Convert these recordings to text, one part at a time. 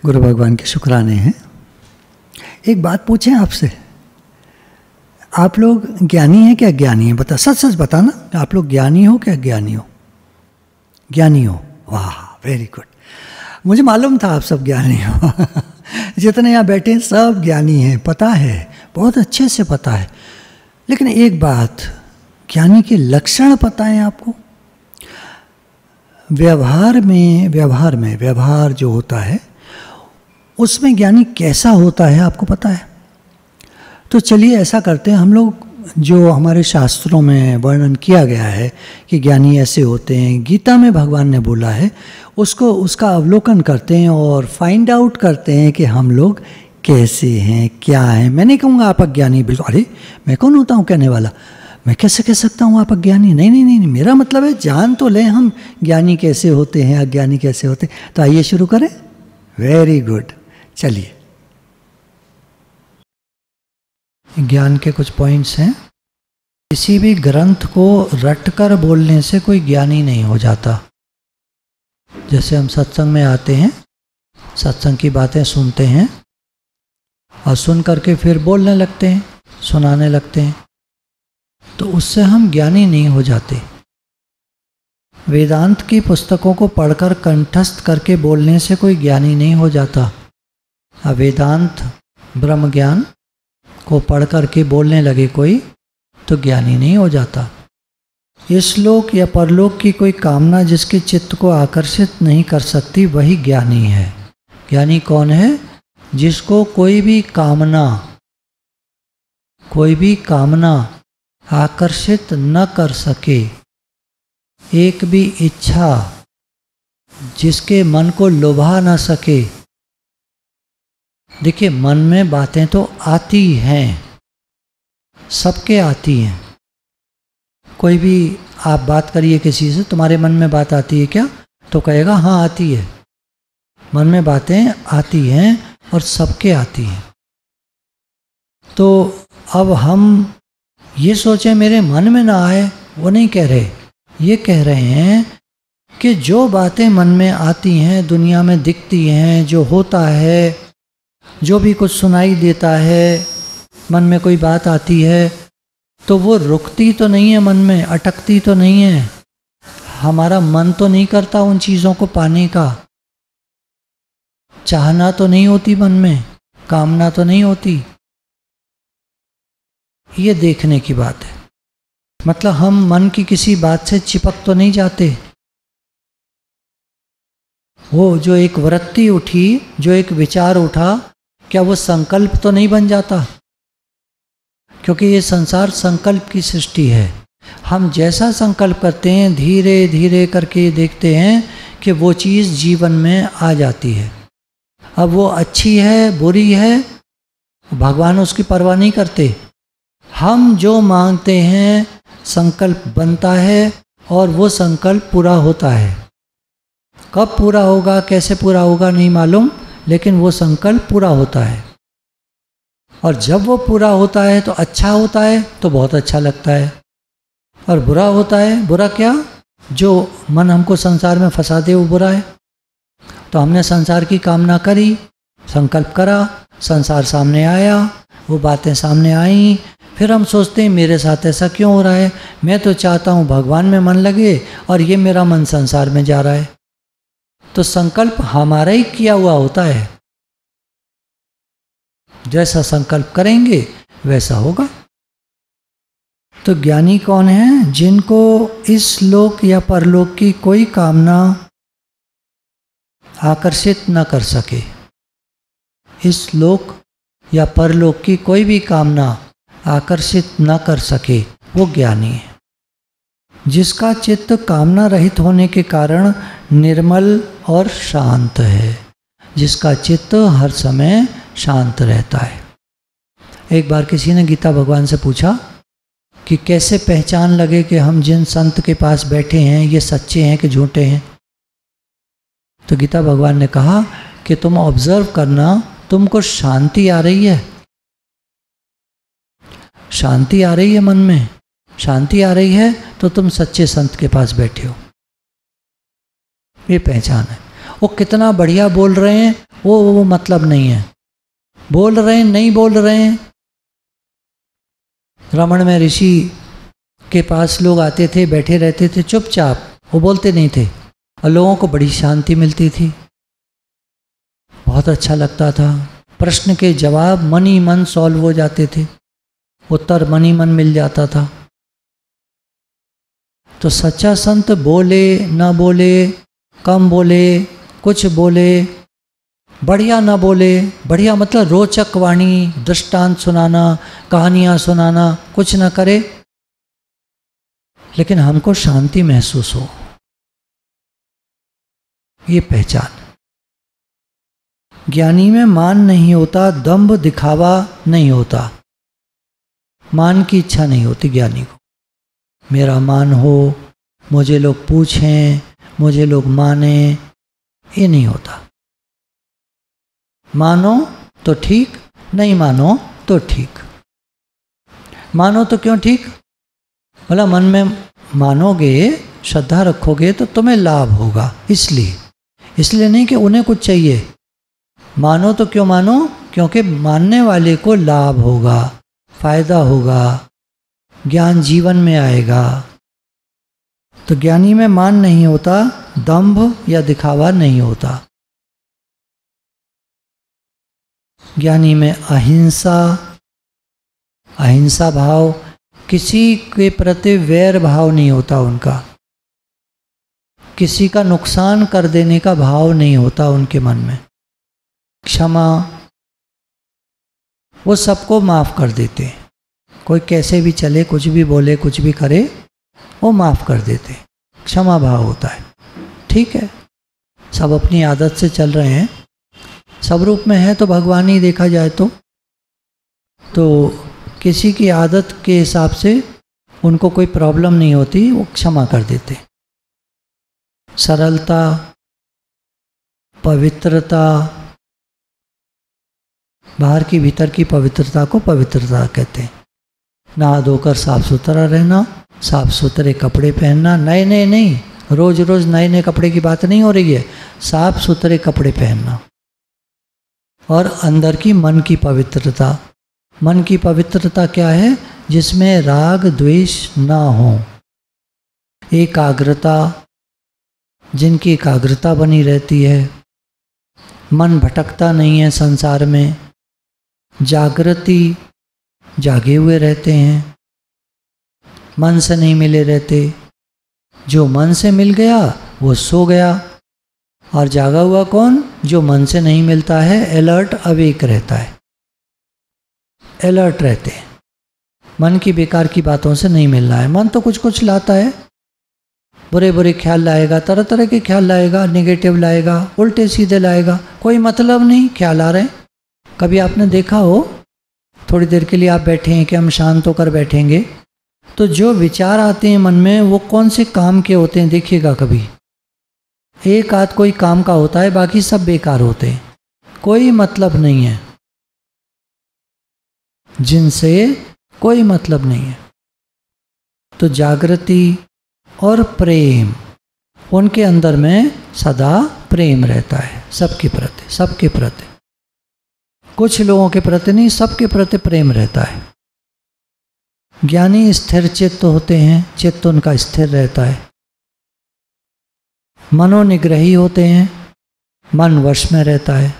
गुरु भगवान के शुक्राने हैं। एक बात पूछें आपसे, आप लोग ज्ञानी हैं क्या ज्ञानी हैं? बता, सच सच बताना, आप लोग ज्ञानी हो क्या ज्ञानी हो? ज्ञानी हो, वाह वेरी गुड। मुझे मालूम था आप सब ज्ञानी हो। जितने यहाँ बैठे हैं सब ज्ञानी हैं, पता है, बहुत अच्छे से पता है। लेकिन एक बात, ज्ञानी के लक्षण पता है आपको? व्यवहार जो होता है उसमें ज्ञानी कैसा होता है आपको पता है? तो चलिए ऐसा करते हैं, हम लोग जो हमारे शास्त्रों में वर्णन किया गया है कि ज्ञानी ऐसे होते हैं, गीता में भगवान ने बोला है, उसका अवलोकन करते हैं और फाइंड आउट करते हैं कि हम लोग कैसे हैं, क्या हैं। मैं नहीं कहूँगा आप अज्ञानी, बिल्कुल, अरे मैं कौन होता हूँ कहने वाला, मैं कैसे कह सकता हूँ आप अज्ञानी? नहीं, मेरा मतलब है जान तो लें हम ज्ञानी कैसे होते हैं, अज्ञानी कैसे होते हैं। तो आइए शुरू करें। वेरी गुड, चलिए। ज्ञान के कुछ पॉइंट्स हैं। किसी भी ग्रंथ को रटकर बोलने से कोई ज्ञानी नहीं हो जाता। जैसे हम सत्संग में आते हैं, सत्संग की बातें सुनते हैं और सुन करके फिर बोलने लगते हैं, सुनाने लगते हैं, तो उससे हम ज्ञानी नहीं हो जाते। वेदांत की पुस्तकों को पढ़कर कंठस्थ करके बोलने से कोई ज्ञानी नहीं हो जाता। वेदांत ब्रह्म ज्ञान को पढ़ करके बोलने लगे कोई तो ज्ञानी नहीं हो जाता। इस लोक या परलोक की कोई कामना जिसके चित्त को आकर्षित नहीं कर सकती वही ज्ञानी है। ज्ञानी कौन है? जिसको कोई भी कामना आकर्षित न कर सके, एक भी इच्छा जिसके मन को लुभा न सके। देखिए, मन में बातें तो आती हैं, सबके आती हैं। कोई भी आप बात करिए किसी से, तुम्हारे मन में बात आती है क्या? तो कहेगा हाँ आती है। मन में बातें आती हैं और सबके आती हैं। तो अब हम ये सोचें मेरे मन में ना आए, वो नहीं कह रहे। ये कह रहे हैं कि जो बातें मन में आती हैं, दुनिया में दिखती हैं, जो होता है, जो भी कुछ सुनाई देता है, मन में कोई बात आती है तो वो रुकती तो नहीं है, मन में अटकती तो नहीं है। हमारा मन तो नहीं करता उन चीज़ों को पाने का, चाहना तो नहीं होती मन में, कामना तो नहीं होती। ये देखने की बात है। मतलब हम मन की किसी बात से चिपक तो नहीं जाते। वो जो एक वृत्ति उठी, जो एक विचार उठा, क्या वो संकल्प तो नहीं बन जाता? क्योंकि ये संसार संकल्प की सृष्टि है। हम जैसा संकल्प करते हैं, धीरे धीरे करके देखते हैं कि वो चीज़ जीवन में आ जाती है। अब वो अच्छी है, बुरी है, भगवान उसकी परवाह नहीं करते। हम जो मांगते हैं संकल्प बनता है और वो संकल्प पूरा होता है। कब पूरा होगा, कैसे पूरा होगा नहीं मालूम, लेकिन वो संकल्प पूरा होता है। और जब वो पूरा होता है तो अच्छा होता है, तो बहुत अच्छा लगता है। और बुरा होता है, बुरा क्या? जो मन हमको संसार में फंसा दे वो बुरा है। तो हमने संसार की कामना करी, संकल्प करा, संसार सामने आया, वो बातें सामने आई, फिर हम सोचते हैं मेरे साथ ऐसा क्यों हो रहा है? मैं तो चाहता हूँ भगवान में मन लगे और ये मेरा मन संसार में जा रहा है। तो संकल्प हमारा ही किया हुआ होता है। जैसा संकल्प करेंगे वैसा होगा। तो ज्ञानी कौन है? जिनको इस लोक या परलोक की कोई कामना आकर्षित न कर सके। इस लोक या परलोक की कोई भी कामना आकर्षित न कर सके, वो ज्ञानी है। जिसका चित्त कामना रहित होने के कारण निर्मल और शांत है। जिसका चित्त हर समय शांत रहता है। एक बार किसी ने गीता भगवान से पूछा कि कैसे पहचान लगे कि हम जिन संत के पास बैठे हैं ये सच्चे हैं कि झूठे हैं? तो गीता भगवान ने कहा कि तुम ऑब्जर्व करना, तुमको शांति आ रही है, शांति आ रही है मन में, शांति आ रही है तो तुम सच्चे संत के पास बैठे हो। ये पहचान है। वो कितना बढ़िया बोल रहे हैं वो मतलब नहीं है। बोल रहे हैं नहीं बोल रहे हैं। रमण में ऋषि के पास लोग आते थे, बैठे रहते थे चुपचाप, वो बोलते नहीं थे और लोगों को बड़ी शांति मिलती थी, बहुत अच्छा लगता था। प्रश्न के जवाब मन ही मन सॉल्व हो जाते थे, उत्तर मन ही मन मिल जाता था। तो सच्चा संत बोले न बोले, कम बोले, कुछ बोले, बढ़िया न बोले, बढ़िया मतलब रोचक वाणी, दृष्टांत सुनाना, कहानियाँ सुनाना, कुछ न करे, लेकिन हमको शांति महसूस हो, ये पहचान। ज्ञानी में मान नहीं होता, दंभ दिखावा नहीं होता। मान की इच्छा नहीं होती ज्ञानी को, मेरा मान हो, मुझे लोग पूछें, मुझे लोग माने, ये नहीं होता। मानो तो ठीक, नहीं मानो तो ठीक। मानो तो क्यों ठीक? बोला मन में मानोगे, श्रद्धा रखोगे तो तुम्हें लाभ होगा, इसलिए नहीं कि उन्हें कुछ चाहिए। मानो तो क्यों मानो? क्योंकि मानने वाले को लाभ होगा, फायदा होगा, ज्ञान जीवन में आएगा। तो ज्ञानी में मान नहीं होता, दंभ या दिखावा नहीं होता। ज्ञानी में अहिंसा, अहिंसा भाव, किसी के प्रति वैर भाव नहीं होता उनका, किसी का नुकसान कर देने का भाव नहीं होता उनके मन में। क्षमा, वो सबको माफ कर देते, कोई कैसे भी चले, कुछ भी बोले, कुछ भी करे, वो माफ कर देते, क्षमा भाव होता है। ठीक है, सब अपनी आदत से चल रहे हैं, सब रूप में है तो भगवान ही देखा जाए तो किसी की आदत के हिसाब से उनको कोई प्रॉब्लम नहीं होती, वो क्षमा कर देते। सरलता, पवित्रता, बाहर की भीतर की पवित्रता को पवित्रता कहते हैं। नहा धोकर साफ सुथरा रहना, साफ सुथरे कपड़े पहनना, नए नए नहीं, रोज रोज नए नए कपड़े की बात नहीं हो रही है, साफ सुथरे कपड़े पहनना। और अंदर की मन की पवित्रता, मन की पवित्रता क्या है? जिसमें राग द्वेष ना हो, एकाग्रता, जिनकी एकाग्रता बनी रहती है, मन भटकता नहीं है संसार में, जागृति, जागे हुए रहते हैं, मन से नहीं मिले रहते। जो मन से मिल गया वो सो गया, और जागा हुआ कौन? जो मन से नहीं मिलता है, अलर्ट अवेक रहता है, अलर्ट रहते हैं। मन की बेकार की बातों से नहीं मिलना है। मन तो कुछ कुछ लाता है, बुरे बुरे ख्याल लाएगा, तरह तरह के ख्याल लाएगा, नेगेटिव लाएगा, उल्टे सीधे लाएगा, कोई मतलब नहीं ख्याल आ रहे हैं। कभी आपने देखा हो, थोड़ी देर के लिए आप बैठे हैं कि हम शांत होकर बैठेंगे, तो जो विचार आते हैं मन में वो कौन से काम के होते हैं देखिएगा कभी। एक आध कोई काम का होता है, बाकी सब बेकार होते हैं, कोई मतलब नहीं है, जिनसे कोई मतलब नहीं है। तो जागृति और प्रेम, उनके अंदर में सदा प्रेम रहता है, सबके प्रति, सबके प्रति, कुछ लोगों के प्रति नहीं, सबके प्रति प्रेम रहता है। ज्ञानी स्थिर चित्त होते हैं, चित्त उनका स्थिर रहता है। मनोनिग्रही होते हैं, मन वश में रहता है।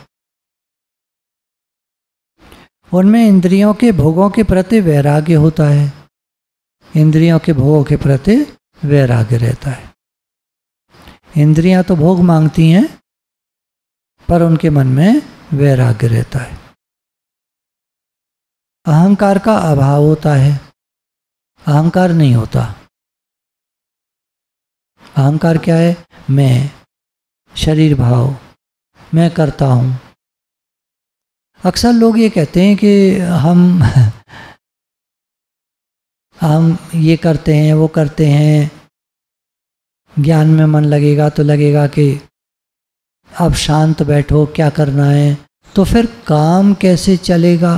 उनमें इंद्रियों के भोगों के प्रति वैराग्य होता है, इंद्रियों के भोगों के प्रति वैराग्य रहता है। इंद्रियां तो भोग मांगती हैं, पर उनके मन में वैराग्य रहता है। अहंकार का अभाव होता है, अहंकार नहीं होता। अहंकार क्या है? मैं, शरीर भाव, मैं करता हूँ। अक्सर लोग ये कहते हैं कि हम ये करते हैं, वो करते हैं, ज्ञान में मन लगेगा तो लगेगा कि अब शांत बैठो, क्या करना है। तो फिर काम कैसे चलेगा?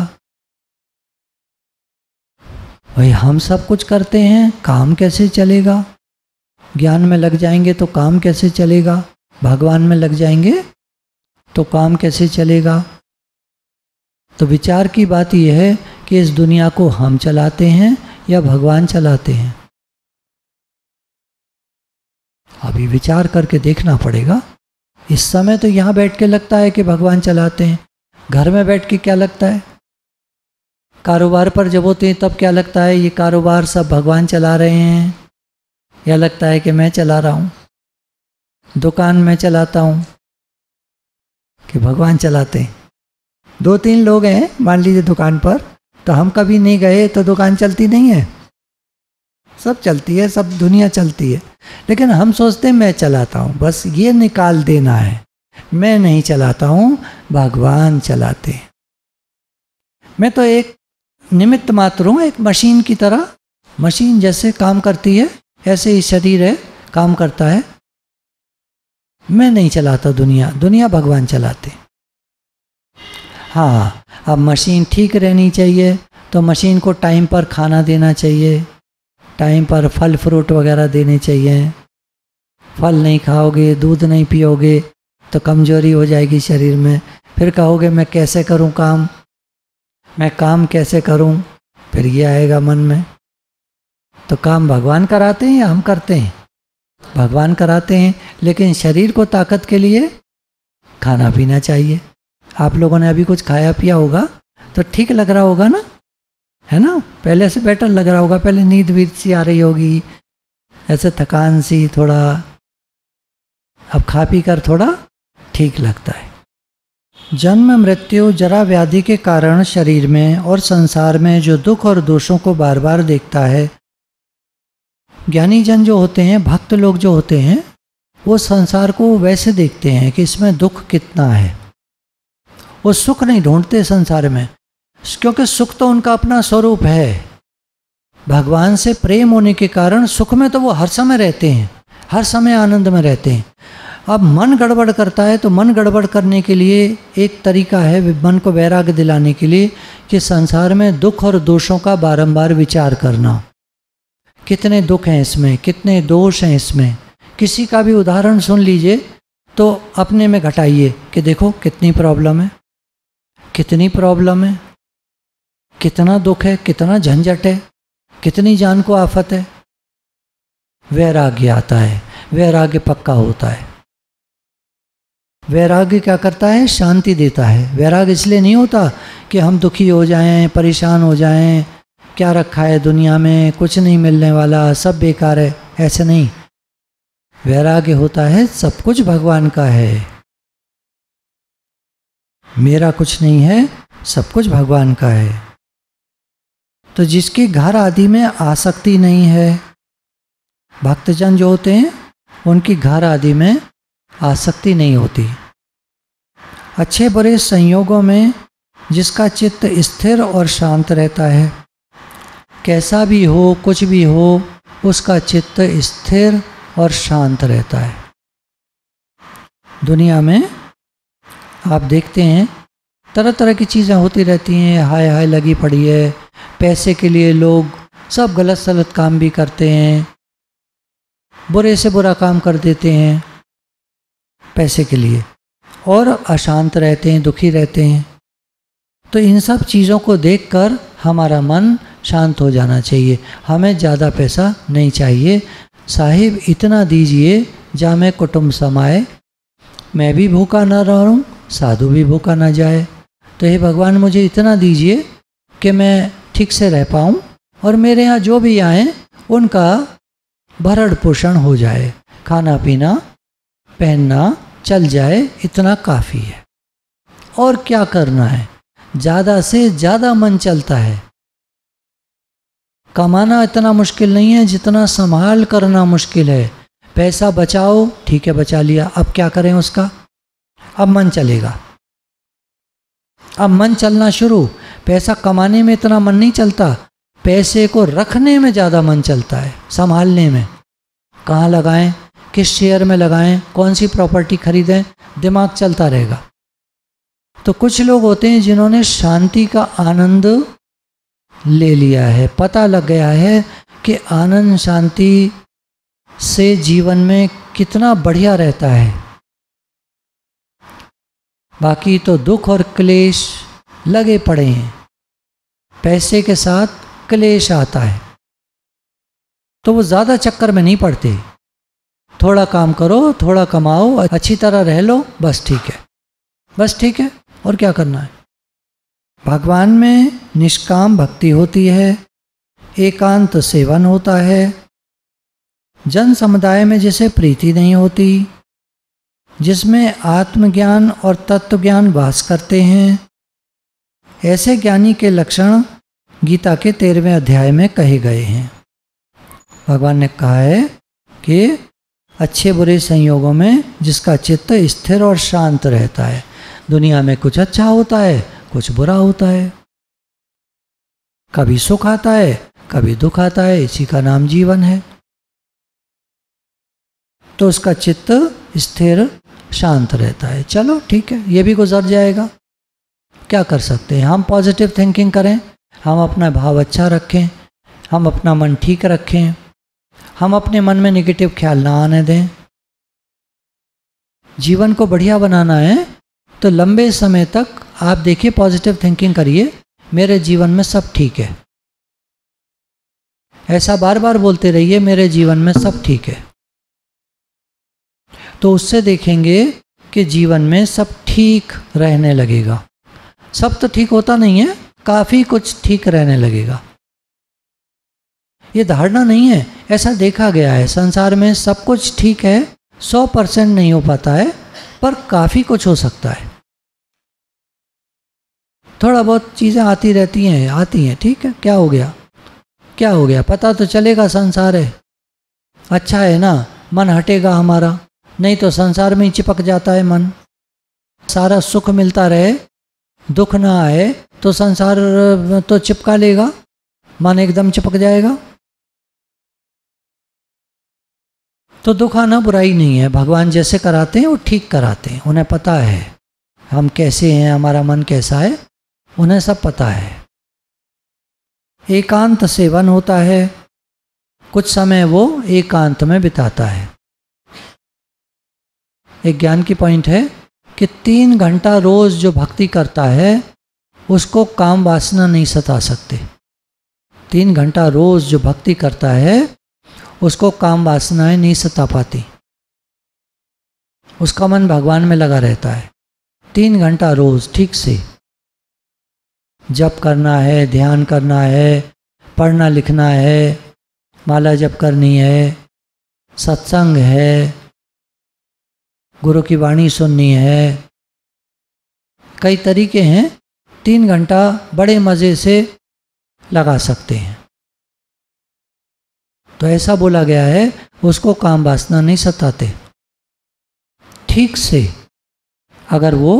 भाई हम सब कुछ करते हैं, काम कैसे चलेगा? ज्ञान में लग जाएंगे तो काम कैसे चलेगा? भगवान में लग जाएंगे तो काम कैसे चलेगा? तो विचार की बात यह है कि इस दुनिया को हम चलाते हैं या भगवान चलाते हैं। अभी विचार करके देखना पड़ेगा। इस समय तो यहाँ बैठ के लगता है कि भगवान चलाते हैं, घर में बैठ के क्या लगता है? कारोबार पर जब होते हैं तब क्या लगता है? ये कारोबार सब भगवान चला रहे हैं, या लगता है कि मैं चला रहा हूँ? दुकान में चलाता हूँ कि भगवान चलाते हैं? 2-3 लोग हैं मान लीजिए दुकान पर, तो हम कभी नहीं गए तो दुकान चलती नहीं है, सब चलती है, सब दुनिया चलती है। लेकिन हम सोचते हैं मैं चलाता हूँ, बस ये निकाल देना है, मैं नहीं चलाता हूँ, भगवान चलाते हैं। मैं तो एक निमित्त मात्र हूँ, एक मशीन की तरह। मशीन जैसे काम करती है ऐसे ही शरीर है, काम करता है। मैं नहीं चलाता दुनिया, दुनिया भगवान चलाते। हाँ, अब मशीन ठीक रहनी चाहिए तो मशीन को टाइम पर खाना देना चाहिए, टाइम पर फल फ्रूट वगैरह देने चाहिए। फल नहीं खाओगे, दूध नहीं पियोगे तो कमजोरी हो जाएगी शरीर में। फिर कहोगे मैं कैसे करूं काम, मैं काम कैसे करूं, फिर ये आएगा मन में। तो काम भगवान कराते हैं या हम करते हैं? भगवान कराते हैं, लेकिन शरीर को ताकत के लिए खाना पीना चाहिए। आप लोगों ने अभी कुछ खाया पिया होगा तो ठीक लग रहा होगा ना, है ना? पहले से बेटर लग रहा होगा, पहले नींद वीद सी आ रही होगी, ऐसे थकान सी थोड़ा, अब खा पी कर थोड़ा ठीक लगता है। जन्म मृत्यु जरा व्याधि के कारण शरीर में और संसार में जो दुख और दोषों को बार बार देखता है, ज्ञानी जन जो होते हैं, भक्त लोग जो होते हैं, वो संसार को वैसे देखते हैं कि इसमें दुख कितना है। वो सुख नहीं ढूंढते संसार में, क्योंकि सुख तो उनका अपना स्वरूप है। भगवान से प्रेम होने के कारण सुख में तो वो हर समय रहते हैं, हर समय आनंद में रहते हैं। अब मन गड़बड़ करता है तो मन गड़बड़ करने के लिए एक तरीका है मन को वैराग्य दिलाने के लिए कि संसार में दुख और दोषों का बारंबार विचार करना। कितने दुख हैं इसमें, कितने दोष हैं इसमें। किसी का भी उदाहरण सुन लीजिए तो अपने में घटाइए कि देखो कितनी प्रॉब्लम है, कितनी प्रॉब्लम है, कितना दुख है, कितना झंझट है, कितनी जान को आफत है। वैराग्य आता है, वैराग्य पक्का होता है। वैराग्य क्या करता है? शांति देता है। वैराग्य इसलिए नहीं होता कि हम दुखी हो जाएं, परेशान हो जाएं, क्या रखा है दुनिया में, कुछ नहीं मिलने वाला, सब बेकार है, ऐसे नहीं। वैराग्य होता है सब कुछ भगवान का है, मेरा कुछ नहीं है, सब कुछ भगवान का है। तो जिसके घर आदि में आसक्ति नहीं है, भक्तजन जो होते हैं उनकी घर आदि में आसक्ति नहीं होती। अच्छे बुरे संयोगों में जिसका चित्त स्थिर और शांत रहता है, कैसा भी हो, कुछ भी हो, उसका चित्त स्थिर और शांत रहता है। दुनिया में आप देखते हैं तरह तरह की चीज़ें होती रहती हैं, हाय हाय लगी पड़ी है। पैसे के लिए लोग सब गलत सलत काम भी करते हैं, बुरे से बुरा काम कर देते हैं पैसे के लिए, और अशांत रहते हैं, दुखी रहते हैं। तो इन सब चीज़ों को देखकर हमारा मन शांत हो जाना चाहिए। हमें ज़्यादा पैसा नहीं चाहिए, साहिब इतना दीजिए जा मैं कुटुंब समाए, मैं भी भूखा ना रहूं, साधु भी भूखा ना जाए। तो हे भगवान मुझे इतना दीजिए कि मैं ठीक से रह पाऊं और मेरे यहाँ जो भी आए उनका भरण पोषण हो जाए, खाना पीना पहनना चल जाए, इतना काफ़ी है। और क्या करना है? ज़्यादा से ज़्यादा मन चलता है। कमाना इतना मुश्किल नहीं है जितना संभाल करना मुश्किल है। पैसा बचाओ, ठीक है बचा लिया, अब क्या करें उसका? अब मन चलेगा, अब मन चलना शुरू। पैसा कमाने में इतना मन नहीं चलता, पैसे को रखने में ज़्यादा मन चलता है, संभालने में। कहाँ लगाएं, किस शेयर में लगाएं, कौन सी प्रॉपर्टी खरीदें, दिमाग चलता रहेगा। तो कुछ लोग होते हैं जिन्होंने शांति का आनंद ले लिया है, पता लग गया है कि आनंद शांति से जीवन में कितना बढ़िया रहता है। बाकी तो दुख और क्लेश लगे पड़े हैं। पैसे के साथ क्लेश आता है तो वो ज़्यादा चक्कर में नहीं पड़ते। थोड़ा काम करो, थोड़ा कमाओ, अच्छी तरह रह लो, बस ठीक है, बस ठीक है, और क्या करना है। भगवान में निष्काम भक्ति होती है, एकांत सेवन होता है। जन समुदाय में जिसे प्रीति नहीं होती, जिसमें आत्मज्ञान और तत्वज्ञान वास करते हैं, ऐसे ज्ञानी के लक्षण गीता के 13वें अध्याय में कहे गए हैं। भगवान ने कहा है कि अच्छे बुरे संयोगों में जिसका चित्त स्थिर और शांत रहता है, दुनिया में कुछ अच्छा होता है, कुछ बुरा होता है, कभी सुख आता है, कभी दुख आता है, इसी का नाम जीवन है। तो उसका चित्त स्थिर शांत रहता है। चलो ठीक है, ये भी गुजर जाएगा, क्या कर सकते हैं। हम पॉजिटिव थिंकिंग करें, हम अपना भाव अच्छा रखें, हम अपना मन ठीक रखें, हम अपने मन में नेगेटिव ख्याल ना आने दें। जीवन को बढ़िया बनाना है तो लंबे समय तक आप देखिए, पॉजिटिव थिंकिंग करिए, मेरे जीवन में सब ठीक है, ऐसा बार बार बोलते रहिए, मेरे जीवन में सब ठीक है। तो उससे देखेंगे कि जीवन में सब ठीक रहने लगेगा। सब तो ठीक होता नहीं है, काफ़ी कुछ ठीक रहने लगेगा। ये धारणा नहीं है, ऐसा देखा गया है संसार में सब कुछ ठीक है, 100% नहीं हो पाता है, पर काफ़ी कुछ हो सकता है। थोड़ा बहुत चीज़ें आती रहती हैं, आती हैं, ठीक है, क्या हो गया, क्या हो गया, पता तो चलेगा, संसार है, अच्छा है ना, मन हटेगा हमारा, नहीं तो संसार में ही चिपक जाता है मन। सारा सुख मिलता रहे, दुख ना आए तो संसार तो चिपका लेगा, मन एकदम चिपक जाएगा। तो दुख आना बुराई नहीं है, भगवान जैसे कराते हैं वो ठीक कराते हैं, उन्हें पता है हम कैसे हैं, हमारा मन कैसा है, उन्हें सब पता है। एकांत सेवन होता है, कुछ समय वो एकांत में बिताता है। एक ज्ञान की पॉइंट है कि 3 घंटा रोज जो भक्ति करता है उसको काम वासना नहीं सता सकते। 3 घंटा रोज जो भक्ति करता है उसको काम वासनाएं नहीं सता पाती, उसका मन भगवान में लगा रहता है। 3 घंटा रोज ठीक से जप करना है, ध्यान करना है, पढ़ना लिखना है, माला जप करनी है, सत्संग है, गुरु की वाणी सुननी है, कई तरीके हैं। 3 घंटा बड़े मज़े से लगा सकते हैं। तो ऐसा बोला गया है उसको काम वासना नहीं सताते, ठीक से अगर वो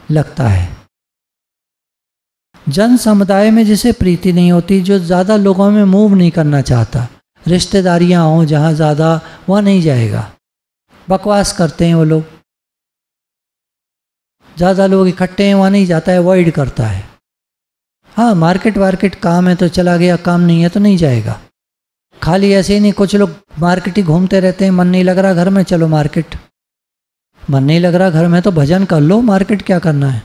लगता है। जन समुदाय में जिसे प्रीति नहीं होती, जो ज़्यादा लोगों में मूव नहीं करना चाहता, रिश्तेदारियां हों जहाँ ज़्यादा, वहाँ नहीं जाएगा, बकवास करते हैं वो लोग, ज़्यादा लोग इकट्ठे हैं वहाँ नहीं जाता है, अवॉइड करता है। हाँ, मार्केट वार्केट काम है तो चला गया, काम नहीं है तो नहीं जाएगा। खाली ऐसे ही नहीं, कुछ लोग मार्केट ही घूमते रहते हैं, मन नहीं लग रहा घर में, चलो मार्केट, मन नहीं लग रहा घर में तो भजन कर लो, मार्केट क्या करना है।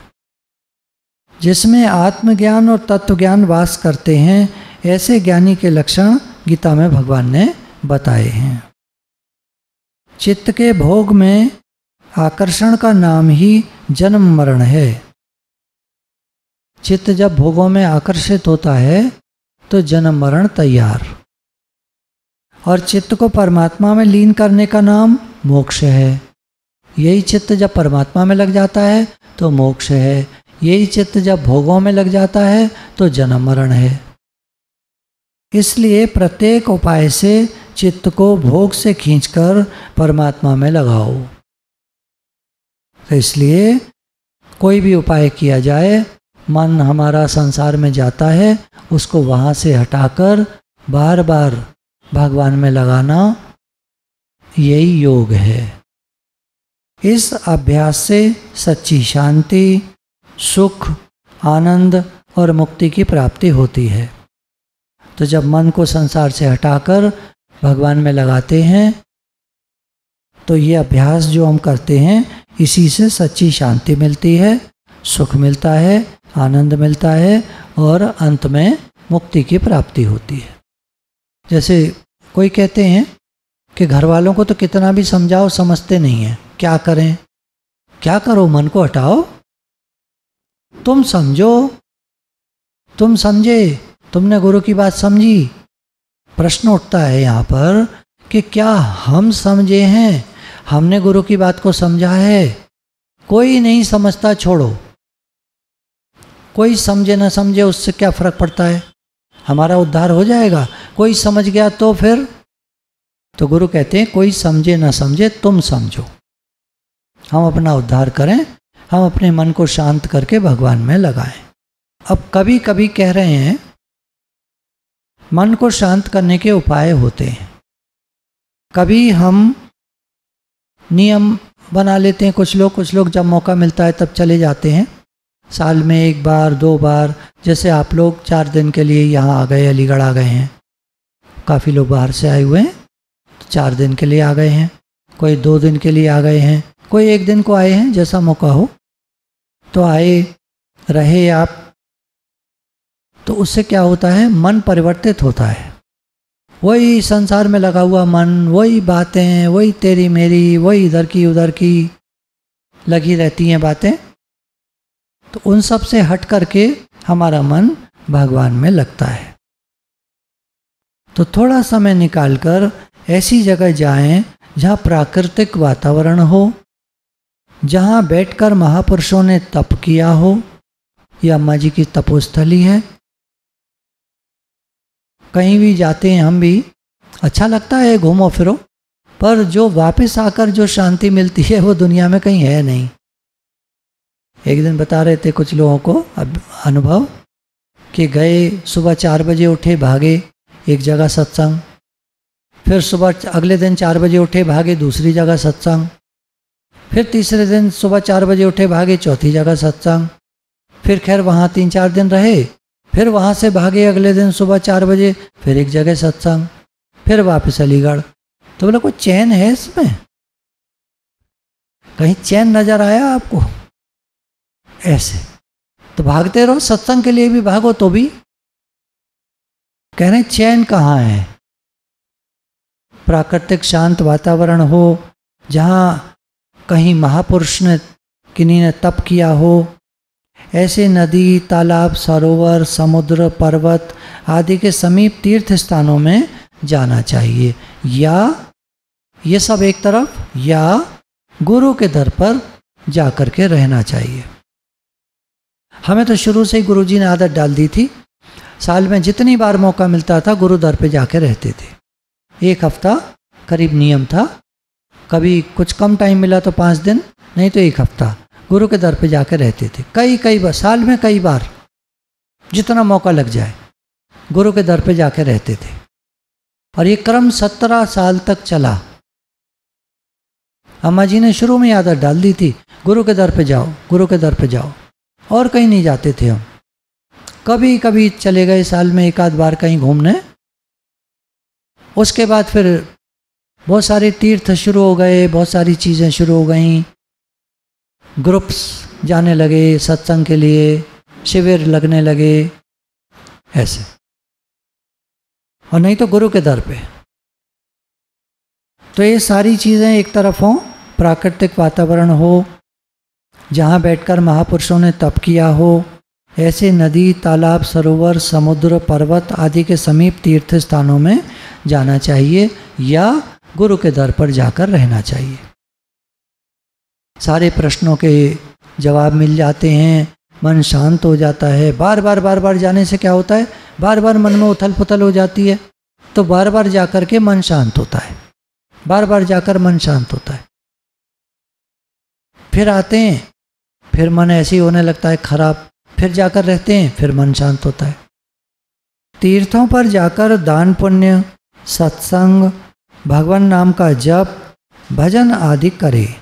जिसमें आत्मज्ञान और तत्वज्ञान वास करते हैं, ऐसे ज्ञानी के लक्षण गीता में भगवान ने बताए हैं। चित्त के भोग में आकर्षण का नाम ही जन्म मरण है। चित्त जब भोगों में आकर्षित होता है तो जन्म मरण तैयार। और चित्त को परमात्मा में लीन करने का नाम मोक्ष है। यही चित्त जब परमात्मा में लग जाता है तो मोक्ष है, यही चित्त जब भोगों में लग जाता है तो जन्म मरण है। इसलिए प्रत्येक उपाय से चित्त को भोग से खींचकर परमात्मा में लगाओ। तो इसलिए कोई भी उपाय किया जाए, मन हमारा संसार में जाता है, उसको वहाँ से हटाकर बार बार भगवान में लगाना, यही योग है। इस अभ्यास से सच्ची शांति, सुख, आनंद और मुक्ति की प्राप्ति होती है। तो जब मन को संसार से हटाकर भगवान में लगाते हैं तो ये अभ्यास जो हम करते हैं इसी से सच्ची शांति मिलती है, सुख मिलता है, आनंद मिलता है और अंत में मुक्ति की प्राप्ति होती है। जैसे कोई कहते हैं कि घर वालों को तो कितना भी समझाओ समझते नहीं है, क्या करें? क्या करो? मन को हटाओ, तुम समझो, तुम समझे, तुमने गुरु की बात समझी। प्रश्न उठता है यहाँ पर कि क्या हम समझे हैं? हमने गुरु की बात को समझा है? कोई नहीं समझता, छोड़ो। कोई समझे ना समझे उससे क्या फर्क पड़ता है, हमारा उद्धार हो जाएगा। कोई समझ गया तो फिर तो गुरु कहते हैं कोई समझे ना समझे तुम समझो, हम अपना उद्धार करें, हम अपने मन को शांत करके भगवान में लगाएं। अब कभी कभी कह रहे हैं मन को शांत करने के उपाय होते हैं। कभी हम नियम बना लेते हैं, कुछ लोग जब मौका मिलता है तब चले जाते हैं, साल में 1 बार 2 बार। जैसे आप लोग 4 दिन के लिए यहाँ आ गए, अलीगढ़ आ गए हैं, काफ़ी लोग बाहर से आए हुए हैं, तो 4 दिन के लिए आ गए हैं, कोई 2 दिन के लिए आ गए हैं, कोई 1 दिन को आए हैं, जैसा मौका हो तो आए रहे आप। तो उससे क्या होता है, मन परिवर्तित होता है। वही संसार में लगा हुआ मन, वही बातें, वही तेरी मेरी, वही इधर की उधर की लगी रहती हैं बातें। तो उन सब से हट करके हमारा मन भगवान में लगता है। तो थोड़ा समय निकालकर ऐसी जगह जाएं जहाँ प्राकृतिक वातावरण हो, जहाँ बैठकर महापुरुषों ने तप किया हो। ये अम्मा जी की तपोस्थली है। कहीं भी जाते हैं हम भी, अच्छा लगता है, घूमो फिरो, पर जो वापस आकर जो शांति मिलती है वो दुनिया में कहीं है नहीं। एक दिन बता रहे थे कुछ लोगों को अब अनुभव कि गए, सुबह 4 बजे उठे, भागे एक जगह सत्संग, फिर सुबह अगले दिन 4 बजे उठे, भागे दूसरी जगह सत्संग, फिर तीसरे दिन सुबह 4 बजे उठे, भागे चौथी जगह सत्संग, फिर खैर वहाँ 3-4 दिन रहे, फिर वहाँ से भागे अगले दिन सुबह 4 बजे फिर एक जगह सत्संग, फिर वापस अलीगढ़। तो बोला कोई चैन है इसमें? कहीं चैन नजर आया आपको? ऐसे तो भागते रहो, सत्संग के लिए भी भागो तो भी कह रहे चैन कहाँ है? प्राकृतिक शांत वातावरण हो, जहाँ कहीं महापुरुष ने किन्हीं ने तप किया हो, ऐसे नदी, तालाब, सरोवर, समुद्र, पर्वत आदि के समीप तीर्थ स्थानों में जाना चाहिए। या ये सब एक तरफ, या गुरु के दर पर जा कर के रहना चाहिए। हमें तो शुरू से ही गुरुजी ने आदत डाल दी थी, साल में जितनी बार मौका मिलता था गुरु दर पे जाके रहते थे। 1 हफ्ता करीब नियम था, कभी कुछ कम टाइम मिला तो 5 दिन, नहीं तो 1 हफ्ता गुरु के दर पे जाके रहते थे। कई बार, साल में कई बार, जितना मौका लग जाए गुरु के दर पे जाके रहते थे। और ये क्रम 17 साल तक चला। अम्मा जी ने शुरू में आदत डाल दी थी, गुरु के दर पे जाओ, गुरु के दर पे जाओ, और कहीं नहीं जाते थे हम। कभी कभी चले गए साल में 1 आध बार कहीं घूमने। उसके बाद फिर बहुत सारे तीर्थ शुरू हो गए, बहुत सारी चीज़ें शुरू हो गईं, ग्रुप्स जाने लगे सत्संग के लिए, शिविर लगने लगे, ऐसे। और नहीं तो गुरु के दर पे। तो ये सारी चीज़ें एक तरफ हों, प्राकृतिक वातावरण हो, जहाँ बैठकर महापुरुषों ने तप किया हो, ऐसे नदी, तालाब, सरोवर, समुद्र, पर्वत आदि के समीप तीर्थ स्थानों में जाना चाहिए, या गुरु के दर पर जाकर रहना चाहिए। सारे प्रश्नों के जवाब मिल जाते हैं, मन शांत हो जाता है। बार बार जाने से क्या होता है, बार बार मन में उथल पुथल हो जाती है, तो बार बार जाकर के मन शांत होता है, बार बार जाकर मन शांत होता है। फिर आते हैं, फिर मन ऐसे ही होने लगता है खराब, फिर जाकर रहते हैं, फिर मन शांत होता है। तीर्थों पर जाकर दान पुण्य, सत्संग, भगवान नाम का जप, भजन आदि करें।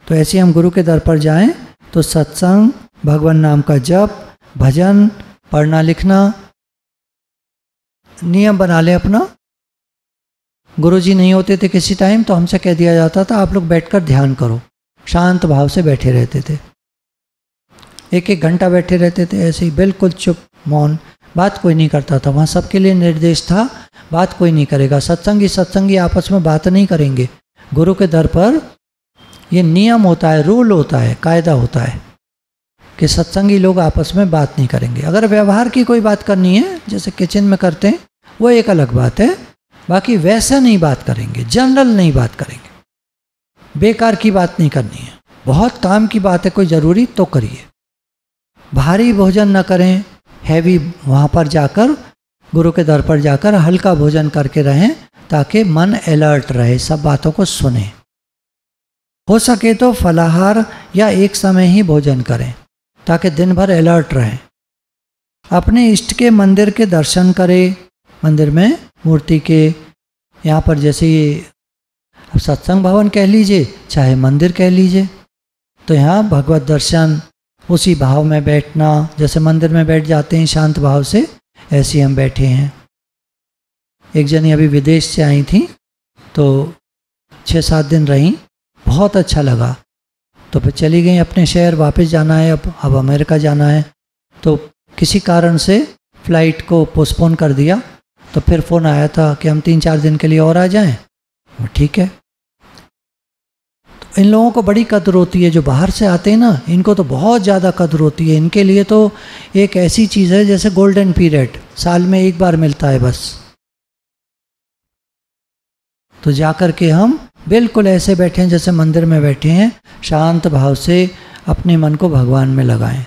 तो ऐसे हम गुरु के दर पर जाएं तो सत्संग, भगवान नाम का जप, भजन, पढ़ना लिखना नियम बना लें अपना। गुरुजी नहीं होते थे किसी टाइम तो हमसे कह दिया जाता था आप लोग बैठकर ध्यान करो, शांत भाव से बैठे रहते थे, एक एक घंटा बैठे रहते थे ऐसे ही बिल्कुल चुप मौन, बात कोई नहीं करता था। वहाँ सबके लिए निर्देश था, बात कोई नहीं करेगा। सत्संगी आपस में बात नहीं करेंगे। गुरु के दर पर ये नियम होता है, रूल होता है, कायदा होता है कि सत्संगी लोग आपस में बात नहीं करेंगे। अगर व्यवहार की कोई बात करनी है, जैसे किचन में करते हैं, वो एक अलग बात है, बाकी वैसा नहीं बात करेंगे, जनरल नहीं बात करेंगे, बेकार की बात नहीं करनी है। बहुत काम की बात है, कोई ज़रूरी तो करिए। भारी भोजन न करें, हैवी वहाँ पर जाकर, गुरु के दर पर जाकर हल्का भोजन करके रहें, ताकि मन अलर्ट रहे, सब बातों को सुने। हो सके तो फलाहार या एक समय ही भोजन करें, ताकि दिन भर अलर्ट रहें। अपने इष्ट के मंदिर के दर्शन करें, मंदिर में मूर्ति के, यहाँ पर जैसे ये अब सत्संग भवन कह लीजिए चाहे मंदिर कह लीजिए, तो यहाँ भगवत दर्शन, उसी भाव में बैठना, जैसे मंदिर में बैठ जाते हैं शांत भाव से, ऐसे हम बैठे हैं। एक जनी अभी विदेश से आई थी, तो 6-7 दिन रहीं, बहुत अच्छा लगा, तो फिर चली गई अपने शहर, वापस जाना है, अब अमेरिका जाना है, तो किसी कारण से फ़्लाइट को पोस्टपोन कर दिया। तो फिर फ़ोन आया था कि हम 3-4 दिन के लिए और आ जाएं। ठीक है। तो इन लोगों को बड़ी कदर होती है, जो बाहर से आते हैं ना, इनको तो बहुत ज़्यादा कदर होती है। इनके लिए तो एक ऐसी चीज़ है जैसे गोल्डन पीरियड, साल में एक बार मिलता है बस। तो जाकर के हम बिल्कुल ऐसे बैठे हैं जैसे मंदिर में बैठे हैं, शांत भाव से अपने मन को भगवान में लगाएं।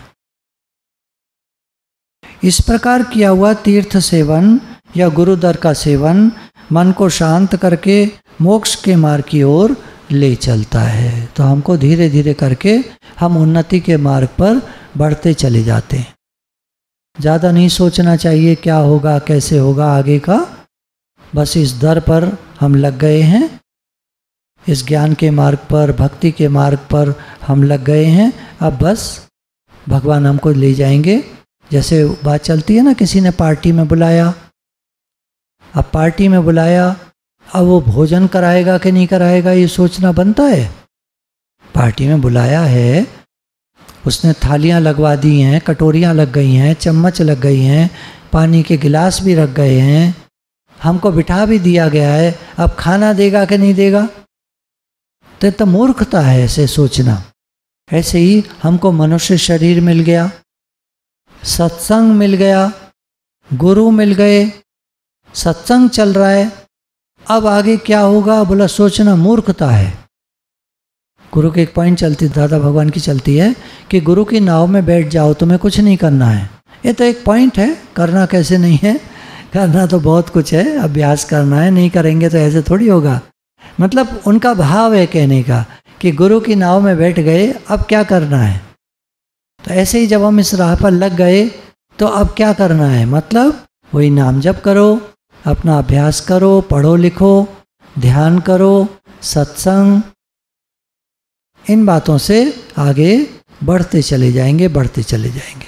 इस प्रकार किया हुआ तीर्थ सेवन या गुरु दर का सेवन मन को शांत करके मोक्ष के मार्ग की ओर ले चलता है। तो हमको धीरे धीरे करके हम उन्नति के मार्ग पर बढ़ते चले जाते हैं। ज़्यादा नहीं सोचना चाहिए क्या होगा कैसे होगा आगे का, बस इस दर पर हम लग गए हैं, इस ज्ञान के मार्ग पर, भक्ति के मार्ग पर हम लग गए हैं। अब बस भगवान हमको ले जाएंगे। जैसे बात चलती है ना, किसी ने पार्टी में बुलाया, अब पार्टी में बुलाया, अब वो भोजन कराएगा कि नहीं कराएगा ये सोचना बनता है। पार्टी में बुलाया है, उसने थालियां लगवा दी हैं, कटोरियां लग गई हैं, चम्मच लग गई हैं, पानी के गिलास भी रख गए हैं, हमको बिठा भी दिया गया है, अब खाना देगा कि नहीं देगा। तो मूर्खता है ऐसे सोचना। ऐसे ही हमको मनुष्य शरीर मिल गया, सत्संग मिल गया, गुरु मिल गए, सत्संग चल रहा है, अब आगे क्या होगा बोला सोचना मूर्खता है। गुरु की एक पॉइंट चलती, दादा भगवान की चलती है कि गुरु की नाव में बैठ जाओ, तुम्हें कुछ नहीं करना है। ये तो एक पॉइंट है, करना कैसे नहीं है, करना तो बहुत कुछ है, अभ्यास करना है, नहीं करेंगे तो ऐसे थोड़ी होगा। मतलब उनका भाव है कहने का कि गुरु की नाव में बैठ गए, अब क्या करना है। तो ऐसे ही जब हम इस राह पर लग गए तो अब क्या करना है, मतलब वही नाम जप करो, अपना अभ्यास करो, पढ़ो लिखो, ध्यान करो, सत्संग, इन बातों से आगे बढ़ते चले जाएंगे, बढ़ते चले जाएंगे।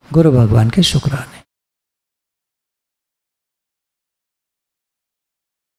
गुरु भगवान के शुक्राने।